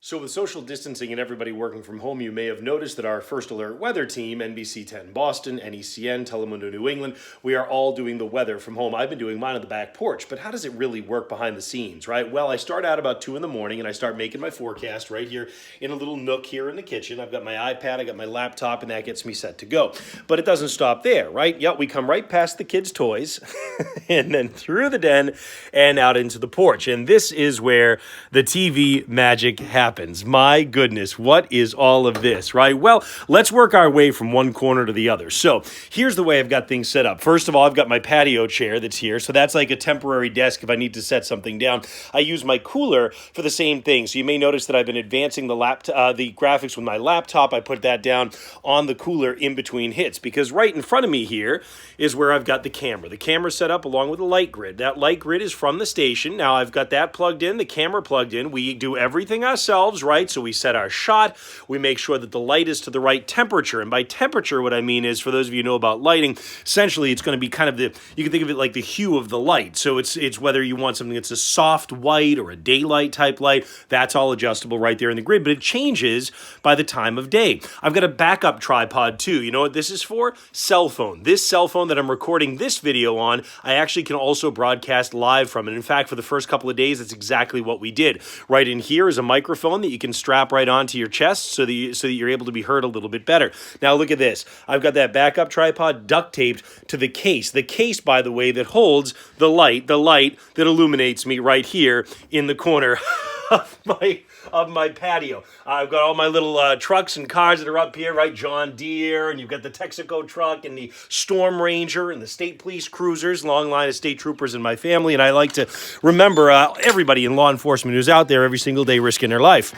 So with social distancing and everybody working from home, you may have noticed that our First Alert weather team, NBC 10 Boston, NECN, Telemundo New England, we are all doing the weather from home. I've been doing mine on the back porch, but how does it really work behind the scenes, right? Well, I start out about 2 in the morning and I start making my forecast right here in a little nook here in the kitchen. I've got my iPad, I got my laptop, and that gets me set to go. But it doesn't stop there, right? Yep, we come right past the kids' toys and then through the den and out into the porch. And this is where the TV magic happens. My goodness, what is all of this, right? Well, let's work our way from one corner to the other. So here's the way I've got things set up. First of all, I've got my patio chair that's here. So that's like a temporary desk if I need to set something down. I use my cooler for the same thing. So you may notice that I've been advancing the graphics with my laptop. I put that down on the cooler in between hits because right in front of me here is where I've got the camera. The camera set up along with a light grid. That light grid is from the station. Now I've got that plugged in, the camera plugged in. We do everything ourselves, right? So we set our shot, we make sure that the light is to the right temperature. And by temperature, what I mean is, for those of you who know about lighting, essentially it's going to be kind of you can think of it like the hue of the light. So it's whether you want something that's a soft white or a daylight type light, that's all adjustable right there in the grid, but it changes by the time of day. I've got a backup tripod too. You know what this is for? Cell phone. This cell phone that I'm recording this video on, I actually can also broadcast live from it. In fact, for the first couple of days, that's exactly what we did. Right in here is a microphone that you can strap right onto your chest so that you're able to be heard a little bit better. Now look at this. I've got that backup tripod duct taped to the case. The case, by the way, that holds the light that illuminates me right here in the corner of my patio. I've got all my little trucks and cars that are up here, right? John Deere, and you've got the Texaco truck and the Storm Ranger and the state police cruisers, long line of state troopers in my family. And I like to remember everybody in law enforcement who's out there every single day risking their life.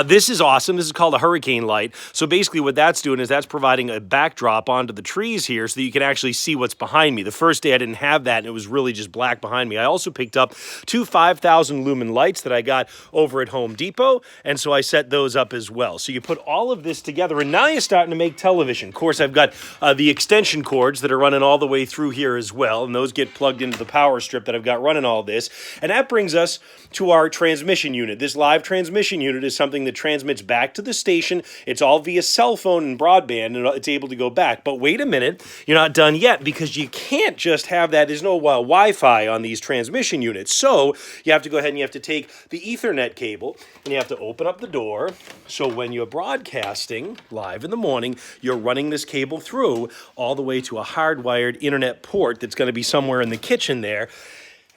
This is awesome. This is called a hurricane light. So basically what that's doing is that's providing a backdrop onto the trees here so that you can actually see what's behind me. The first day I didn't have that and it was really just black behind me. I also picked up 2 5,000 lumen lights that I got over at Home Depot, and so I set those up as well. So you put all of this together and now you're starting to make television. Of course, I've got the extension cords that are running all the way through here as well, and those get plugged into the power strip that I've got running all this. And that brings us to our transmission unit. This live transmission unit is something that transmits back to the station. It's all via cell phone and broadband, and it's able to go back. But wait a minute, you're not done yet, because you can't just have that. There's no Wi-Fi on these transmission units. So you have to go ahead and you have to take the Ethernet cable and you have to open up the door. So when you're broadcasting live in the morning, you're running this cable through all the way to a hardwired internet port that's going to be somewhere in the kitchen there.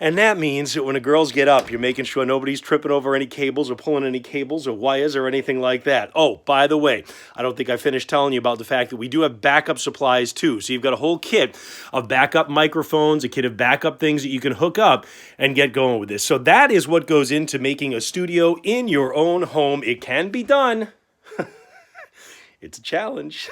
And that means that when the girls get up, you're making sure nobody's tripping over any cables or pulling any cables or wires or anything like that. Oh, by the way, I don't think I finished telling you about the fact that we do have backup supplies too. So you've got a whole kit of backup microphones, a kit of backup things that you can hook up and get going with this. So that is what goes into making a studio in your own home. It can be done. It's a challenge.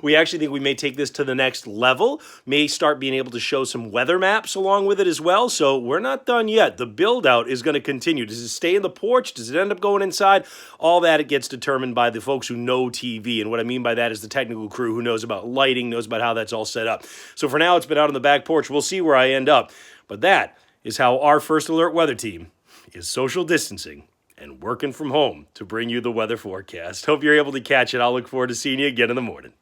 We actually think we may take this to the next level, may start being able to show some weather maps along with it as well. So we're not done yet. The build out is going to continue. Does it stay in the porch? Does it end up going inside? All that, it gets determined by the folks who know TV. And what I mean by that is the technical crew who knows about lighting, knows about how that's all set up. So for now, it's been out on the back porch. We'll see where I end up. But that is how our First Alert weather team is social distancing and working from home to bring you the weather forecast. Hope you're able to catch it. I'll look forward to seeing you again in the morning.